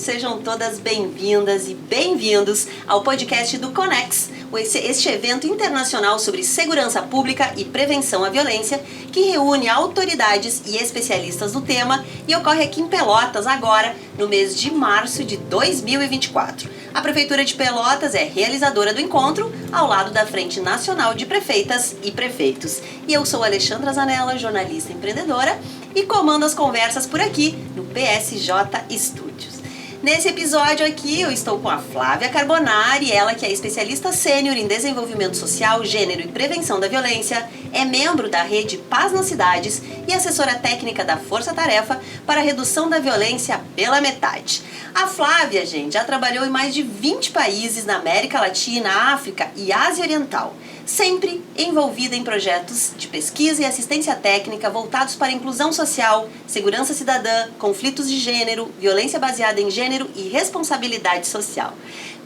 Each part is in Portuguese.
Sejam todas bem-vindas e bem-vindos ao podcast do Conex, este evento internacional sobre segurança pública e prevenção à violência, que reúne autoridades e especialistas do tema e ocorre aqui em Pelotas agora, no mês de março de 2024. A Prefeitura de Pelotas é realizadora do encontro, ao lado da Frente Nacional de Prefeitas e Prefeitos. E eu sou Alexandra Zanella, jornalista empreendedora, e comando as conversas por aqui no PSJ Studios. Nesse episódio aqui eu estou com a Flávia Carbonari, ela que é especialista sênior em desenvolvimento social, gênero e prevenção da violência, é membro da rede Paz nas Cidades e assessora técnica da Força Tarefa para a redução da violência pela metade. A Flávia, gente, já trabalhou em mais de 20 países na América Latina, África e Ásia Oriental, sempre envolvida em projetos de pesquisa e assistência técnica voltados para a inclusão social, segurança cidadã, conflitos de gênero, violência baseada em gênero e responsabilidade social.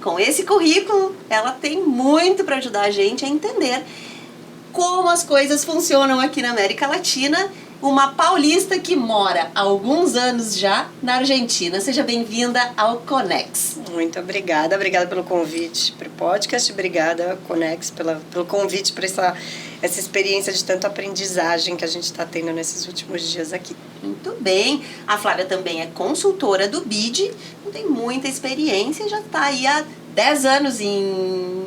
Com esse currículo, ela tem muito para ajudar a gente a entender como as coisas funcionam aqui na América Latina. Uma paulista que mora há alguns anos já na Argentina. Seja bem-vinda ao Conex. Muito obrigada pelo convite para o podcast, obrigada Conex pelo convite para essa experiência de tanta aprendizagem que a gente está tendo nesses últimos dias aqui. Muito bem, a Flávia também é consultora do BID, não tem muita experiência, já está aí há 10 anos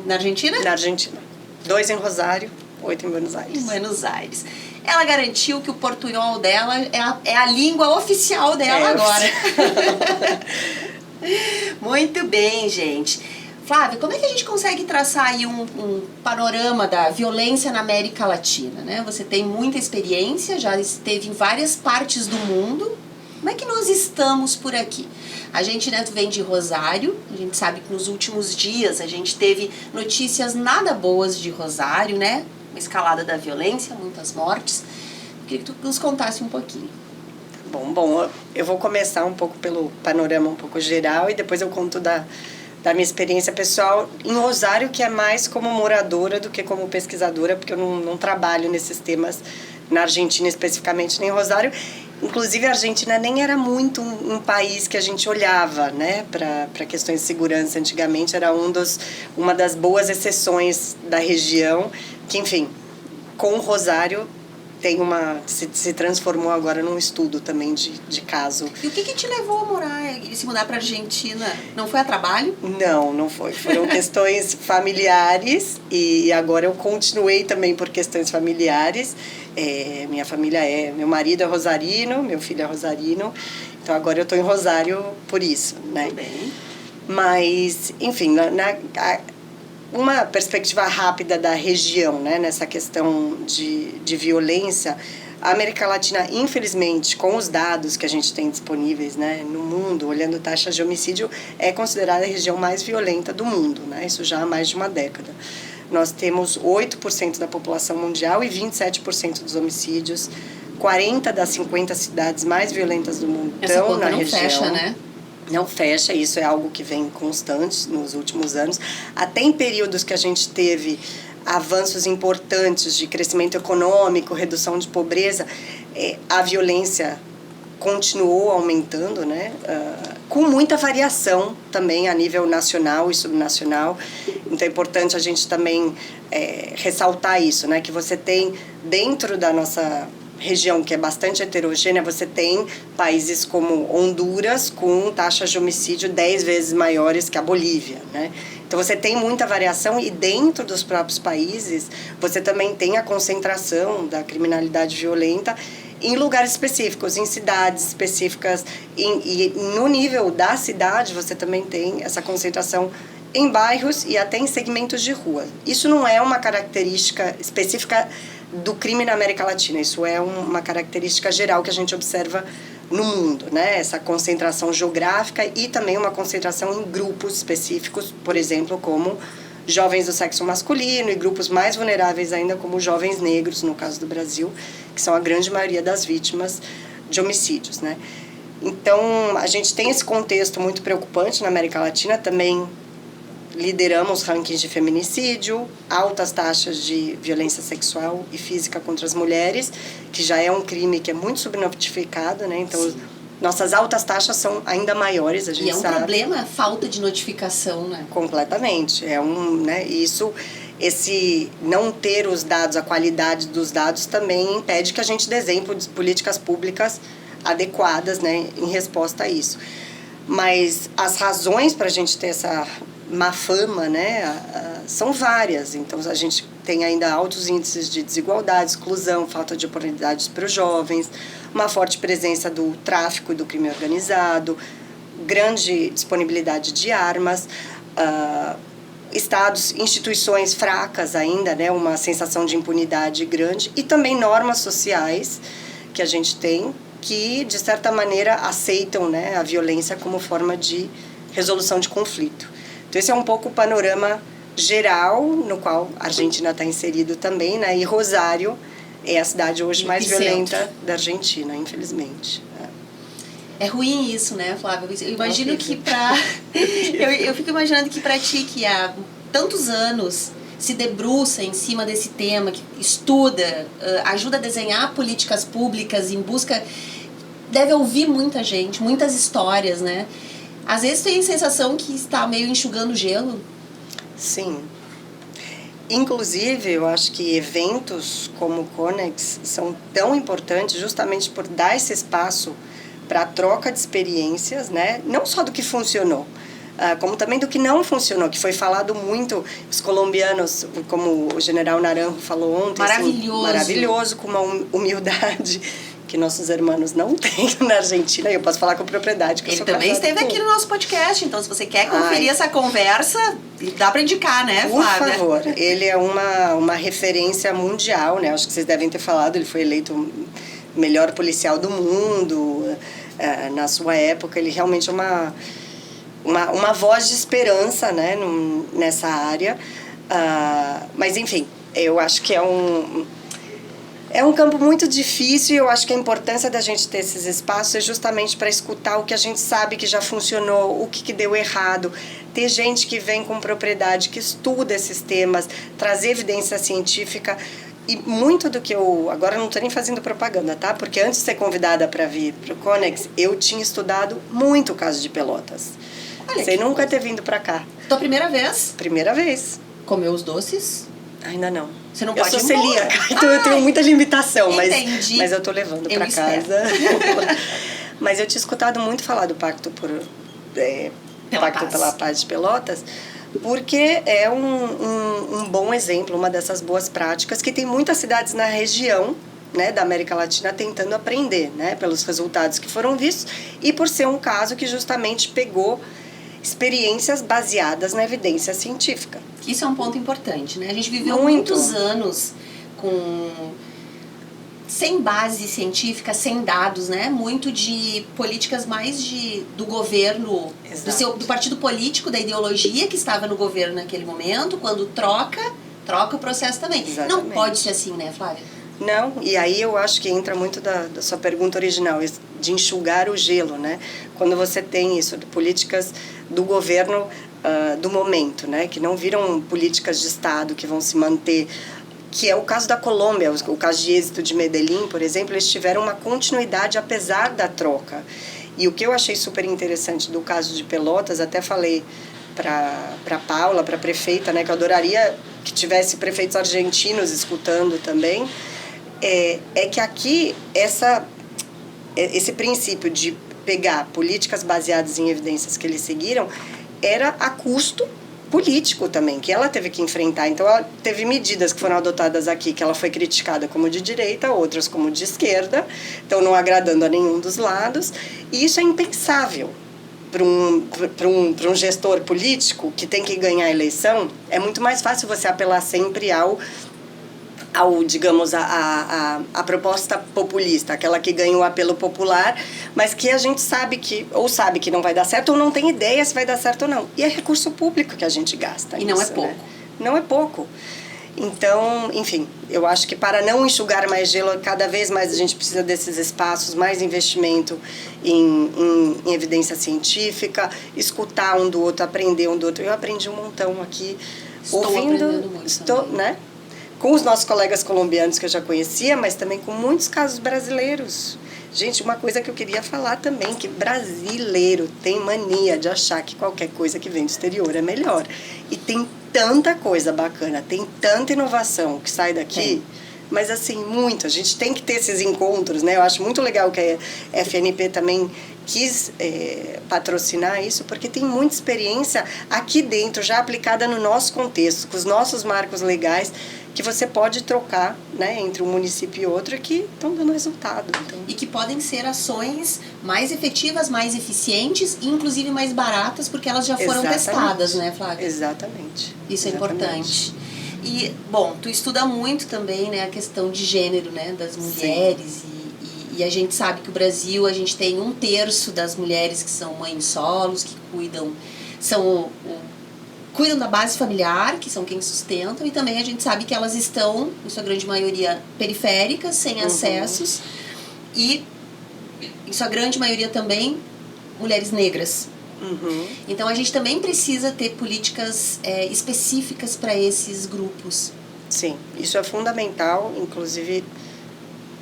na Argentina? Na Argentina, 2 em Rosário, 8 em Buenos Aires. Em Buenos Aires. Ela garantiu que o portunhol dela é a língua oficial dela agora. Muito bem, gente. Flávia, como é que a gente consegue traçar aí um panorama da violência na América Latina, né? Você tem muita experiência, já esteve em várias partes do mundo. Como é que nós estamos por aqui? A gente, né, vem de Rosário, a gente sabe que nos últimos dias a gente teve notícias nada boas de Rosário, né? Uma escalada da violência, muitas mortes. Eu queria que tu nos contasse um pouquinho. Bom, eu vou começar um pouco pelo panorama um pouco geral e depois eu conto da minha experiência pessoal em Rosário, que é mais como moradora do que como pesquisadora, porque eu não trabalho nesses temas na Argentina especificamente, nem em Rosário. Inclusive, a Argentina nem era muito um país que a gente olhava, né, para questões de segurança. Antigamente era uma das boas exceções da região, que, enfim, com o Rosário se transformou agora num estudo também de caso. E o que te levou a se mudar para a Argentina? Não foi a trabalho? Não foi. Foram questões familiares e agora eu continuei também por questões familiares. Minha família meu marido é rosarino, meu filho é rosarino, então agora eu estou em Rosário por isso, né? Muito bem. Mas, enfim, uma perspectiva rápida da região, né, nessa questão de violência, a América Latina, infelizmente, com os dados que a gente tem disponíveis, né, no mundo, olhando taxas de homicídio, é considerada a região mais violenta do mundo, né, isso já há mais de uma década. Nós temos 8% da população mundial e 27% dos homicídios. 40 das 50 cidades mais violentas do mundo estão na região. Essa conta não fecha, né? Não fecha, isso é algo que vem constante nos últimos anos. Até em períodos que a gente teve avanços importantes de crescimento econômico, redução de pobreza, a violência continuou aumentando, né? Com muita variação também a nível nacional e subnacional. Então é importante a gente também ressaltar isso, né? Que você tem dentro da nossa região, que é bastante heterogênea, você tem países como Honduras com taxas de homicídio 10 vezes maiores que a Bolívia, né? Então você tem muita variação e dentro dos próprios países você também tem a concentração da criminalidade violenta em lugares específicos, em cidades específicas, e no nível da cidade você também tem essa concentração em bairros e até em segmentos de rua. Isso não é uma característica específica do crime na América Latina, isso é uma característica geral que a gente observa no mundo, né? Essa concentração geográfica e também uma concentração em grupos específicos, por exemplo, como jovens do sexo masculino e grupos mais vulneráveis ainda, como jovens negros, no caso do Brasil, que são a grande maioria das vítimas de homicídios, né? Então, a gente tem esse contexto muito preocupante na América Latina, também lideramos rankings de feminicídio, altas taxas de violência sexual e física contra as mulheres, que já é um crime que é muito subnotificado, né? Então, Nossas altas taxas são ainda maiores, a gente E é um sabe. problema a falta de notificação, né? Completamente. Né, esse não ter os dados, a qualidade dos dados também impede que a gente desenhe políticas públicas adequadas, né, em resposta a isso. Mas as razões para a gente ter essa má fama, né, são várias. Então, a gente tem ainda altos índices de desigualdade, exclusão, falta de oportunidades para os jovens, uma forte presença do tráfico e do crime organizado, grande disponibilidade de armas, estados, instituições fracas ainda, né, uma sensação de impunidade grande, e também normas sociais que a gente tem que, de certa maneira, aceitam, né, a violência como forma de resolução de conflito. Então, esse é um pouco o panorama geral no qual a Argentina está inserido também, né, e Rosário é a cidade hoje mais violenta da Argentina, infelizmente. É ruim isso, né, Flávia? Eu imagino que para eu fico imaginando que para ti, que há tantos anos se debruça em cima desse tema, que estuda, ajuda a desenhar políticas públicas em busca... Deve ouvir muita gente, muitas histórias, né? Às vezes tem a sensação que está meio enxugando gelo. Sim. Inclusive, eu acho que eventos como o Conex são tão importantes justamente por dar esse espaço para a troca de experiências, né? Não só do que funcionou, como também do que não funcionou, que foi falado muito, os colombianos, como o general Naranjo falou ontem. Maravilhoso. Assim, maravilhoso, com uma humildade que nossos irmãos não têm na Argentina, e eu posso falar com propriedade. Que ele também esteve aqui no nosso podcast, então se você quer conferir essa conversa, dá para indicar, né, Flávia? Por favor, ele é uma referência mundial, né? Acho que vocês devem ter falado, ele foi eleito o melhor policial do mundo na sua época. Ele realmente é uma voz de esperança, né, nessa área. Mas, enfim, eu acho que é um campo muito difícil, e eu acho que a importância da gente ter esses espaços é justamente para escutar o que a gente sabe que já funcionou, o que deu errado, ter gente que vem com propriedade, que estuda esses temas, trazer evidência científica. E muito do que agora eu não estou nem fazendo propaganda, tá? Porque antes de ser convidada para vir para o Conex, eu tinha estudado muito o caso de Pelotas. Olha, sem nunca ter vindo para cá. Tua primeira vez? Primeira vez. Comeu os doces? Ainda não. Você não pode ir embora. Eu sou celíaca, então eu tenho muita limitação. Mas eu tô levando para casa. Mas eu tinha escutado muito falar do Pacto pela Paz de Pelotas, porque é um bom exemplo, uma dessas boas práticas, que tem muitas cidades na região, né, da América Latina tentando aprender, né, pelos resultados que foram vistos, e por ser um caso que justamente pegou experiências baseadas na evidência científica. Isso é um ponto importante, né? A gente viveu muitos anos sem base científica, sem dados, né? Muito de políticas mais do governo, do partido político, da ideologia que estava no governo naquele momento. Quando troca o processo também. Exatamente. Não pode ser assim, né, Flávia? Não, e aí eu acho que entra muito da sua pergunta original, de enxugar o gelo, né? Quando você tem isso, de políticas do governo do momento, né? Que não viram políticas de Estado que vão se manter, que é o caso da Colômbia, o caso de êxito de Medellín, por exemplo, eles tiveram uma continuidade apesar da troca. E o que eu achei super interessante do caso de Pelotas, até falei para Paula, para a prefeita, né? Que eu adoraria que tivesse prefeitos argentinos escutando também, é que aqui esse princípio de pegar políticas baseadas em evidências que eles seguiram era a custo político também, que ela teve que enfrentar. Então, ela teve medidas que foram adotadas aqui, que ela foi criticada como de direita, outras como de esquerda, então não agradando a nenhum dos lados, e isso é impensável para um gestor político que tem que ganhar a eleição. É muito mais fácil você apelar sempre ao digamos, a proposta populista, aquela que ganha o apelo popular, mas que a gente sabe que não vai dar certo, ou não tem ideia se vai dar certo ou não. E é recurso público que a gente gasta. E não é pouco. Né? Não é pouco. Então, enfim, eu acho que para não enxugar mais gelo, cada vez mais a gente precisa desses espaços, mais investimento em evidência científica, escutar um do outro, aprender um do outro. Eu aprendi um montão aqui. Estou aprendendo muito também. Né? com os nossos colegas colombianos que eu já conhecia, mas também com muitos casos brasileiros. Gente, uma coisa que eu queria falar também, que brasileiro tem mania de achar que qualquer coisa que vem do exterior é melhor. E tem tanta coisa bacana, tem tanta inovação que sai daqui, mas assim, muito. A gente tem que ter esses encontros, né? Eu acho muito legal que a FNP também quis patrocinar isso, porque tem muita experiência aqui dentro, já aplicada no nosso contexto, com os nossos marcos legais, que você pode trocar, né, entre um município e outro, que estão dando resultado. Então. E que podem ser ações mais efetivas, mais eficientes e inclusive mais baratas, porque elas já foram testadas, né, Flávia? Exatamente. Isso é importante. E, bom, tu estuda muito também, né, a questão de gênero, né, das mulheres. E a gente sabe que o Brasil, a gente tem 1/3 das mulheres que são mães solos, que cuidam da base familiar, que são quem sustentam, e também a gente sabe que elas estão, em sua grande maioria, periféricas, sem acessos, e, em sua grande maioria também, mulheres negras. Então, a gente também precisa ter políticas específicas para esses grupos. Sim, isso é fundamental, inclusive,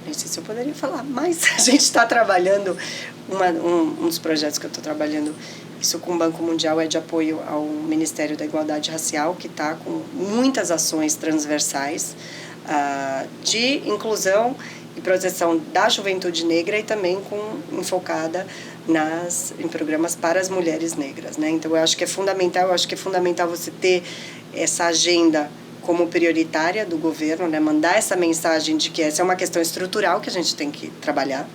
não sei se eu poderia falar, mas a gente está trabalhando, um dos projetos que eu estou trabalhando, isso com o Banco Mundial, é de apoio ao Ministério da Igualdade Racial, que está com muitas ações transversais de inclusão e proteção da juventude negra e também enfocada em programas para as mulheres negras, né? Então, eu acho que é fundamental você ter essa agenda como prioritária do governo, né? Mandar essa mensagem de que essa é uma questão estrutural que a gente tem que trabalhar.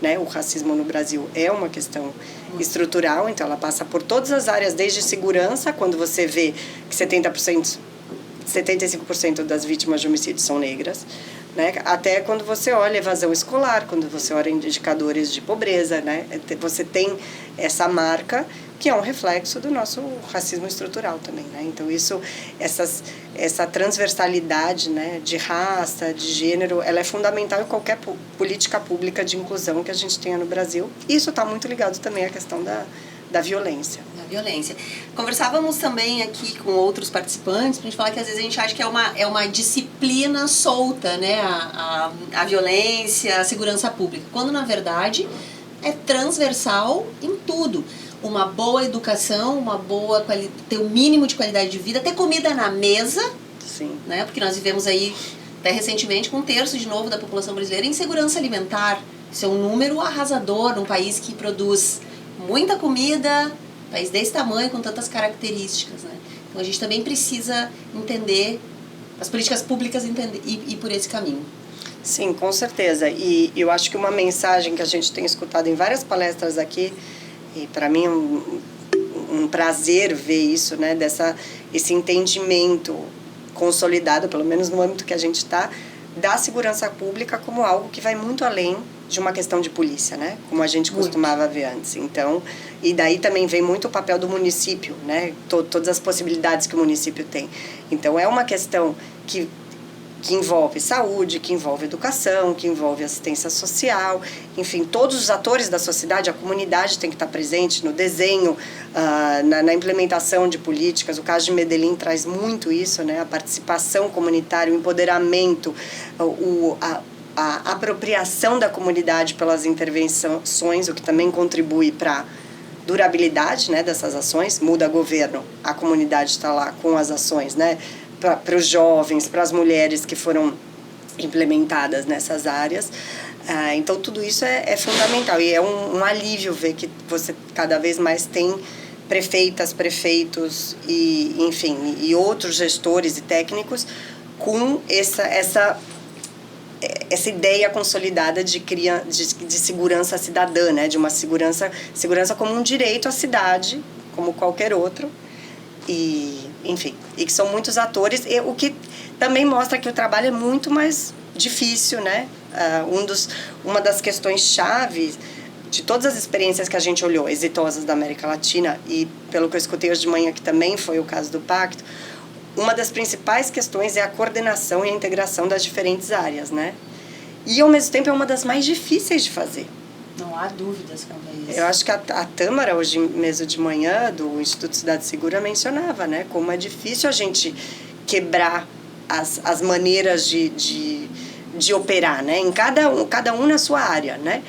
Né? O racismo no Brasil é uma questão estrutural, então ela passa por todas as áreas, desde segurança, quando você vê que 75% das vítimas de homicídio são negras, né? Até quando você olha evasão escolar, quando você olha indicadores de pobreza, né? Você tem essa marca que é um reflexo do nosso racismo estrutural também, né? Então essa transversalidade, né, de raça, de gênero, ela é fundamental em qualquer política pública de inclusão que a gente tenha no Brasil. Isso está muito ligado também à questão da violência. Da violência. Conversávamos também aqui com outros participantes para a gente falar que às vezes a gente acha que é uma disciplina solta, né, a violência, a segurança pública, quando na verdade é transversal em tudo. Uma boa educação, ter o mínimo de qualidade de vida, ter comida na mesa. Sim. Né? Porque nós vivemos aí, até recentemente, com 1/3 de novo da população brasileira em insegurança alimentar. Isso é um número arrasador num país que produz muita comida, um país desse tamanho, com tantas características. Né? Então a gente também precisa entender, as políticas públicas ir por esse caminho. Sim, com certeza. E eu acho que uma mensagem que a gente tem escutado em várias palestras aqui, e para mim um prazer ver isso, né, esse entendimento consolidado, pelo menos no âmbito que a gente está, da segurança pública como algo que vai muito além de uma questão de polícia, né, como a gente costumava ver antes. Então, e daí também vem muito o papel do município, né, todas as possibilidades que o município tem. Então, é uma questão que envolve saúde, que envolve educação, que envolve assistência social, enfim, todos os atores da sociedade, a comunidade tem que estar presente no desenho, na implementação de políticas. O caso de Medellín traz muito isso, né? A participação comunitária, o empoderamento, a apropriação da comunidade pelas intervenções, o que também contribui para durabilidade, né, dessas ações. Muda governo, a comunidade está lá com as ações, né? Para os jovens, para as mulheres que foram implementadas nessas áreas. Então, tudo isso é fundamental. E é um alívio ver que você cada vez mais tem prefeitas, prefeitos e, enfim, e outros gestores e técnicos com essa ideia consolidada de segurança cidadã, né? De uma segurança como um direito à cidade, como qualquer outro. Enfim, e que são muitos atores, o que também mostra que o trabalho é muito mais difícil, né? Uma das questões chave de todas as experiências que a gente olhou, exitosas da América Latina, e pelo que eu escutei hoje de manhã, que também foi o caso do Pacto, uma das principais questões é a coordenação e a integração das diferentes áreas, né? E, ao mesmo tempo, é uma das mais difíceis de fazer. Não há dúvidas quanto a isso. Eu acho que a Tâmara, hoje mesmo de manhã, do Instituto Cidade Segura, mencionava, né? Como é difícil a gente quebrar as maneiras de operar, né? Cada um na sua área, né?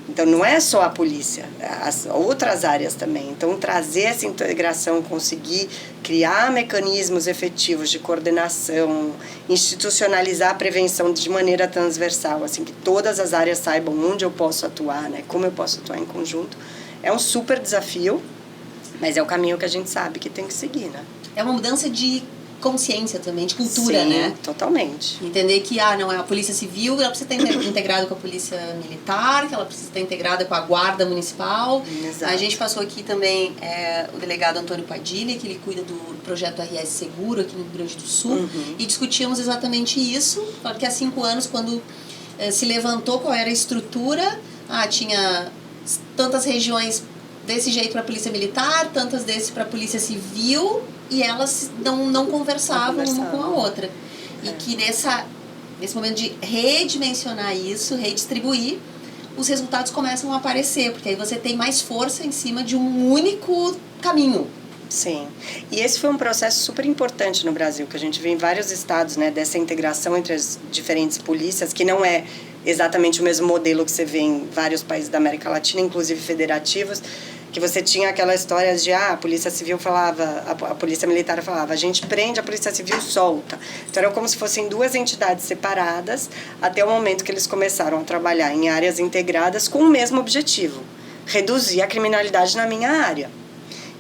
Então, não é só a polícia, as outras áreas também. Então, trazer essa integração, conseguir criar mecanismos efetivos de coordenação, institucionalizar a prevenção de maneira transversal, assim, que todas as áreas saibam onde eu posso atuar, né? Como eu posso atuar em conjunto. É um super desafio, mas é o caminho que a gente sabe que tem que seguir, né? É uma mudança de consciência também, de cultura, Sim, né? Totalmente. Entender que, não é a polícia civil, ela precisa estar integrada com a polícia militar, que ela precisa estar integrada com a guarda municipal. Exato. A gente passou aqui também o delegado Antônio Padilha, que ele cuida do projeto RS Seguro aqui no Rio Grande do Sul, e discutíamos exatamente isso, porque há 5 anos, quando se levantou qual era a estrutura, tinha tantas regiões desse jeito para a polícia militar, tantas desses para a polícia civil, e elas não conversavam uma com a outra. E que nesse momento de redimensionar isso, redistribuir, os resultados começam a aparecer, porque aí você tem mais força em cima de um único caminho. Sim, e esse foi um processo super importante no Brasil, que a gente vê em vários estados, né, dessa integração entre as diferentes polícias, que não é exatamente o mesmo modelo que você vê em vários países da América Latina, inclusive federativos, que você tinha aquela história de, a polícia civil falava, a polícia militar falava, a gente prende, a polícia civil solta. Então, era como se fossem 2 entidades separadas, até o momento que eles começaram a trabalhar em áreas integradas com o mesmo objetivo, reduzir a criminalidade na minha área.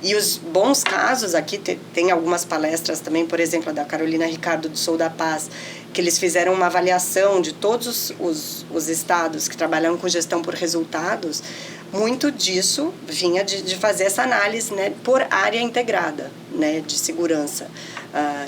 E os bons casos, aqui tem algumas palestras também, por exemplo, a da Carolina Ricardo do Sou da Paz, que eles fizeram uma avaliação de todos os estados que trabalham com gestão por resultados. Muito disso vinha de fazer essa análise, né, por área integrada, né, de segurança.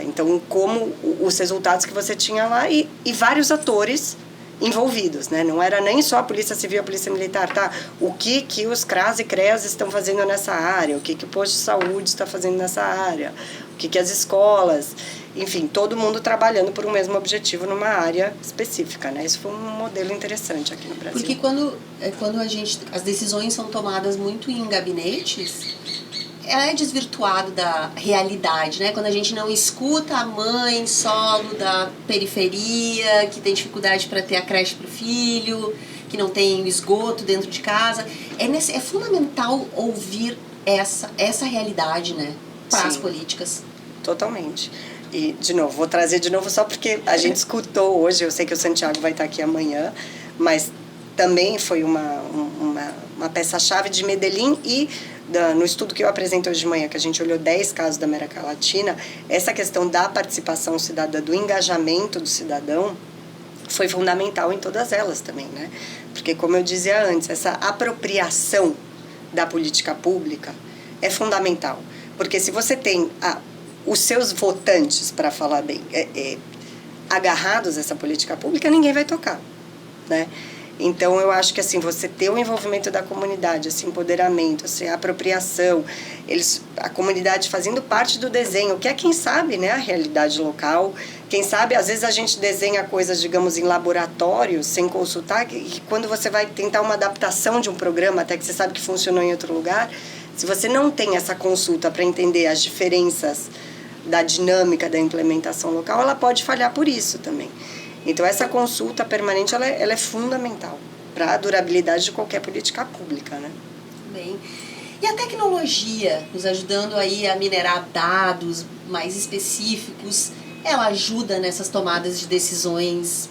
Então, como os resultados que você tinha lá e vários atores envolvidos, né? Não era nem só a Polícia Civil, a Polícia Militar, tá? O que os CRAS e CREAS estão fazendo nessa área, o que o posto de saúde está fazendo nessa área, o que as escolas, enfim, todo mundo trabalhando por um mesmo objetivo numa área específica, né? Isso foi um modelo interessante aqui no Brasil. Porque quando as decisões são tomadas muito em gabinetes, é desvirtuado da realidade, né? Quando a gente não escuta a mãe solo da periferia, que tem dificuldade para ter a creche para o filho, que não tem esgoto dentro de casa. É fundamental ouvir essa realidade, né? Para as políticas. Totalmente. E, de novo, vou trazer de novo só porque a gente escutou hoje, eu sei que o Santiago vai estar aqui amanhã, mas também foi uma peça-chave de Medellín e no estudo que eu apresentei hoje de manhã, que a gente olhou 10 casos da América Latina, essa questão da participação cidadã, do engajamento do cidadão, foi fundamental em todas elas também, né? Porque, como eu dizia antes, essa apropriação da política pública é fundamental. Porque se você tem os seus votantes, para falar bem, agarrados a essa política pública, ninguém vai tocar, né? Então, eu acho que assim, você ter o envolvimento da comunidade, esse empoderamento, a apropriação, a comunidade fazendo parte do desenho, que é quem sabe, né, a realidade local. Quem sabe, às vezes a gente desenha coisas, digamos, em laboratório, sem consultar, e quando você vai tentar uma adaptação de um programa, até que você sabe que funcionou em outro lugar, se você não tem essa consulta para entender as diferenças da dinâmica da implementação local, ela pode falhar por isso também. Então, essa consulta permanente, ela é fundamental para a durabilidade de qualquer política pública, né? Bem, e a tecnologia, nos ajudando aí a minerar dados mais específicos, ela ajuda nessas tomadas de decisões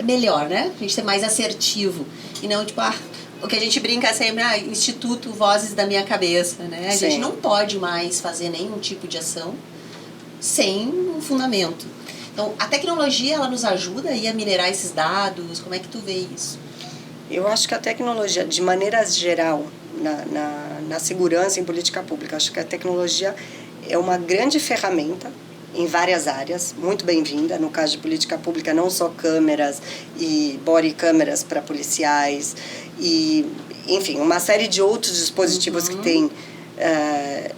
melhor, né? A gente ser mais assertivo e não, tipo, o que a gente brinca sempre, Instituto Vozes da Minha Cabeça, né? A gente não pode mais fazer nenhum tipo de ação sem um fundamento. Então, a tecnologia, ela nos ajuda aí a minerar esses dados? Como é que tu vê isso? Eu acho que a tecnologia, de maneira geral, na segurança em política pública, acho que a tecnologia é uma grande ferramenta em várias áreas, muito bem-vinda. No caso de política pública, não só câmeras e body câmeras para policiais, e, enfim, uma série de outros dispositivos que tem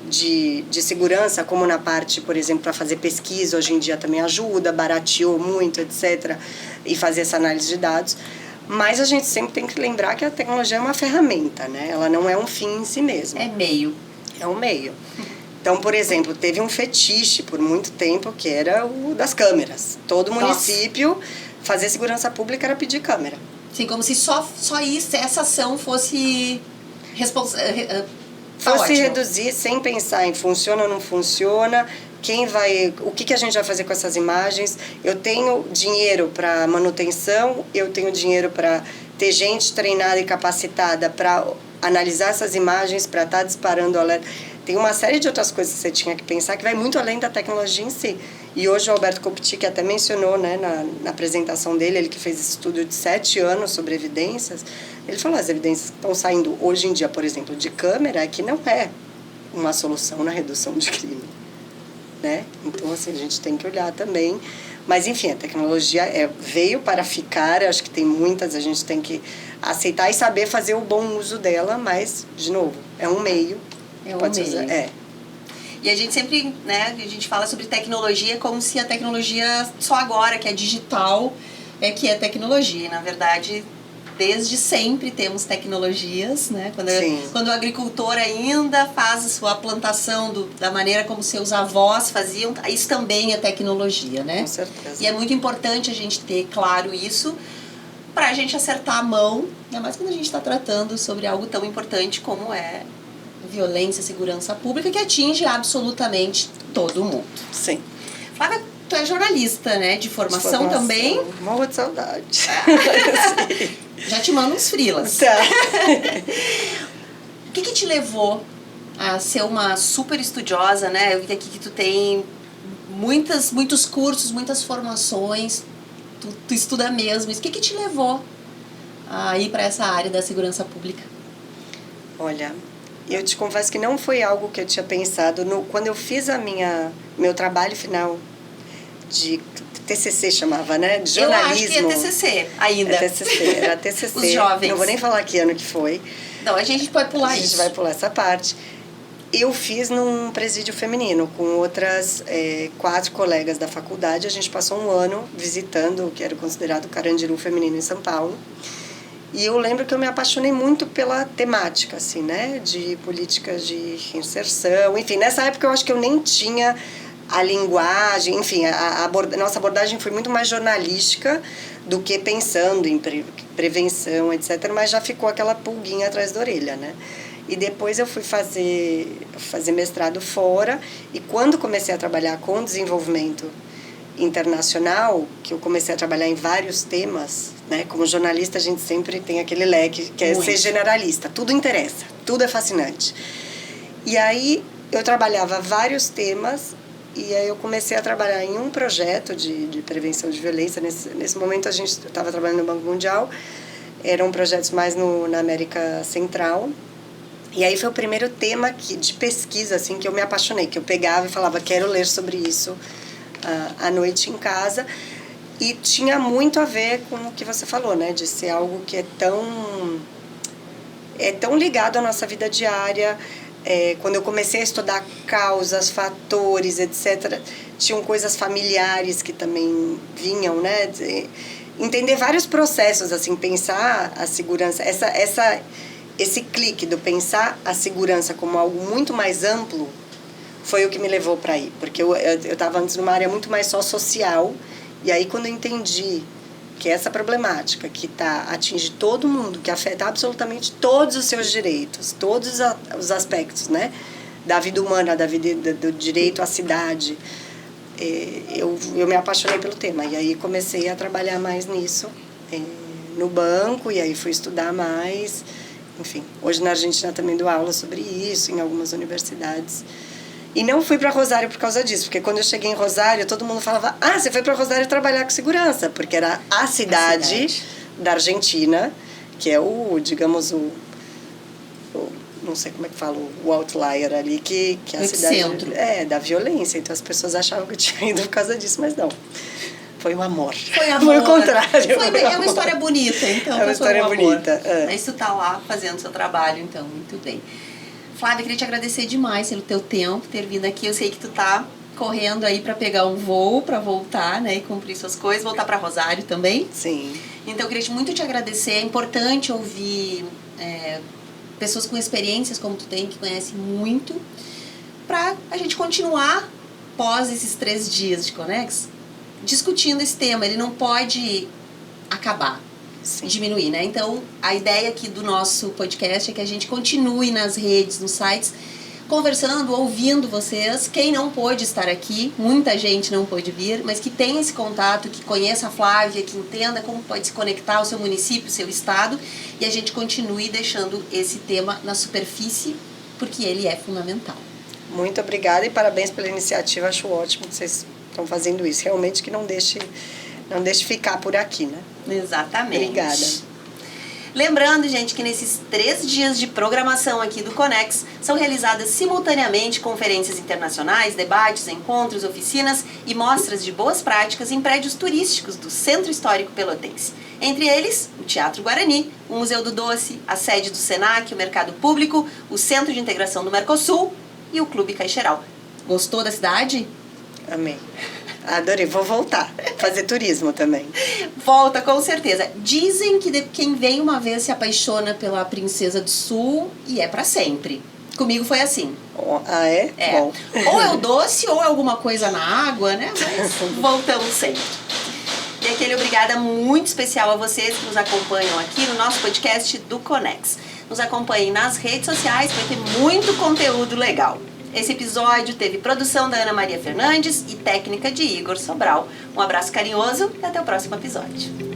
de segurança, como na parte, por exemplo, para fazer pesquisa, hoje em dia também ajuda, barateou muito, etc., e fazer essa análise de dados. Mas a gente sempre tem que lembrar que a tecnologia é uma ferramenta, né? Ela não é um fim em si mesma. É meio. É um meio. Então, por exemplo, teve um fetiche por muito tempo que era o das câmeras. Todo município fazer segurança pública era pedir câmera. Sim, como se só isso, essa ação fosse fosse reduzir sem pensar em funciona ou não funciona, o que a gente vai fazer com essas imagens. Eu tenho dinheiro para manutenção, eu tenho dinheiro para ter gente treinada e capacitada para analisar essas imagens, para estar disparando alerta. Tem uma série de outras coisas que você tinha que pensar que vai muito além da tecnologia em si. E hoje o Alberto Koptic até mencionou, né, na apresentação dele, ele que fez esse estudo de 7 anos sobre evidências, ele falou, as evidências que estão saindo hoje em dia, por exemplo, de câmera, é que não é uma solução na redução de crime, né? Então, assim, a gente tem que olhar também. Mas, enfim, a tecnologia veio para ficar, acho que tem muitas, a gente tem que aceitar e saber fazer o bom uso dela, mas, de novo, é um meio. E a gente sempre, né, a gente fala sobre tecnologia como se a tecnologia só agora, que é digital, é que é tecnologia. E, na verdade, desde sempre temos tecnologias, né? Quando o agricultor ainda faz a sua plantação da maneira como seus avós faziam, isso também é tecnologia, né? Com certeza. E é muito importante a gente ter claro isso para a gente acertar a mão, ainda mais quando a gente está tratando sobre algo tão importante como é violência, segurança pública, que atinge absolutamente todo mundo. Sim. Flávia, tu é jornalista, né? De formação também. Morro de saudade. Já te mando uns frilas. Tá. O que te levou a ser uma super estudiosa, né? Eu vi aqui que tu tem muitos cursos, muitas formações, tu estuda mesmo. O que te levou a ir para essa área da segurança pública? Olha, eu te confesso que não foi algo que eu tinha pensado. Quando eu fiz meu trabalho final de TCC, chamava, né? De jornalismo. Eu acho que é TCC ainda. Era TCC. Os jovens. Não vou nem falar que ano que foi. Não, a gente pode pular isso. A gente vai pular essa parte. Eu fiz num presídio feminino com outras 4 colegas da faculdade. A gente passou um ano visitando o que era considerado o Carandiru feminino em São Paulo. E eu lembro que eu me apaixonei muito pela temática, assim, né? De políticas de reinserção. Enfim, nessa época eu acho que eu nem tinha a linguagem. Enfim, nossa abordagem foi muito mais jornalística do que pensando em prevenção, etc. Mas já ficou aquela pulguinha atrás da orelha, né? E depois eu fui fazer mestrado fora. E quando comecei a trabalhar com desenvolvimento internacional, que eu comecei a trabalhar em vários temas, né? Como jornalista a gente sempre tem aquele leque que é ser generalista, tudo interessa, tudo é fascinante. E aí eu trabalhava vários temas e aí eu comecei a trabalhar em um projeto de prevenção de violência. Nesse momento eu estava trabalhando no Banco Mundial, eram projetos mais na América Central. E aí foi o primeiro tema de pesquisa assim, que eu me apaixonei, que eu pegava e falava, quero ler sobre isso à noite em casa. E tinha muito a ver com o que você falou, né? De ser algo que é tão ligado à nossa vida diária. Quando eu comecei a estudar causas, fatores, etc., tinham coisas familiares que também vinham, né? Entender vários processos, assim, pensar a segurança, esse clique do pensar a segurança como algo muito mais amplo foi o que me levou para aí. Porque eu estava antes numa área muito mais só social, e aí quando eu entendi que essa problemática que atinge todo mundo, que afeta absolutamente todos os seus direitos, todos os aspectos, né, da vida humana, do direito à cidade, eu me apaixonei pelo tema. E aí comecei a trabalhar mais nisso, no banco, e aí fui estudar mais. Enfim, hoje na Argentina também dou aula sobre isso, em algumas universidades. E não fui para Rosário por causa disso, porque quando eu cheguei em Rosário, todo mundo falava, você foi para Rosário trabalhar com segurança, porque era a cidade da Argentina, que é digamos, não sei como é que fala, o outlier ali, que é a cidade centro. Da violência. Então as pessoas achavam que eu tinha ido por causa disso, mas não. Foi um amor. Foi o contrário. É uma história bonita, então. É uma história bonita. Mas tu tá lá fazendo seu trabalho, então, muito bem. Flávia, queria te agradecer demais pelo teu tempo, ter vindo aqui. Eu sei que tu tá correndo aí para pegar um voo, para voltar, né, e cumprir suas coisas, voltar para Rosário também. Sim. Então, eu queria muito te agradecer. É importante ouvir pessoas com experiências como tu tem, que conhecem muito, para a gente continuar, pós esses 3 dias de Conex, discutindo esse tema. Ele não pode acabar, Sim. diminuir, né? Então, a ideia aqui do nosso podcast é que a gente continue nas redes, nos sites, conversando, ouvindo vocês. Quem não pôde estar aqui, muita gente não pôde vir, mas que tenha esse contato, que conheça a Flávia, que entenda como pode se conectar ao seu município, ao seu estado, e a gente continue deixando esse tema na superfície, porque ele é fundamental. Muito obrigada e parabéns pela iniciativa. Acho ótimo que vocês estão fazendo isso. Realmente que não deixe ficar por aqui, né? Exatamente. Obrigada. Lembrando, gente, que nesses 3 dias de programação aqui do Conex são realizadas simultaneamente conferências internacionais, debates, encontros, oficinas e mostras de boas práticas em prédios turísticos do Centro Histórico Pelotense. Entre eles, o Teatro Guarani, o Museu do Doce, a sede do Senac, o Mercado Público, o Centro de Integração do Mercosul e o Clube Caixeral. Gostou da cidade? Amei. Adorei. Vou voltar. Fazer turismo também. Volta, com certeza. Dizem que quem vem uma vez se apaixona pela Princesa do Sul e é pra sempre. Comigo foi assim. Ah, é? É. Bom. Ou é o doce ou é alguma coisa na água, né? Mas voltamos sempre. E aquele obrigada muito especial a vocês que nos acompanham aqui no nosso podcast do Conex. Nos acompanhem nas redes sociais, vai ter muito conteúdo legal. Esse episódio teve produção da Ana Maria Fernandes e técnica de Igor Sobral. Um abraço carinhoso e até o próximo episódio.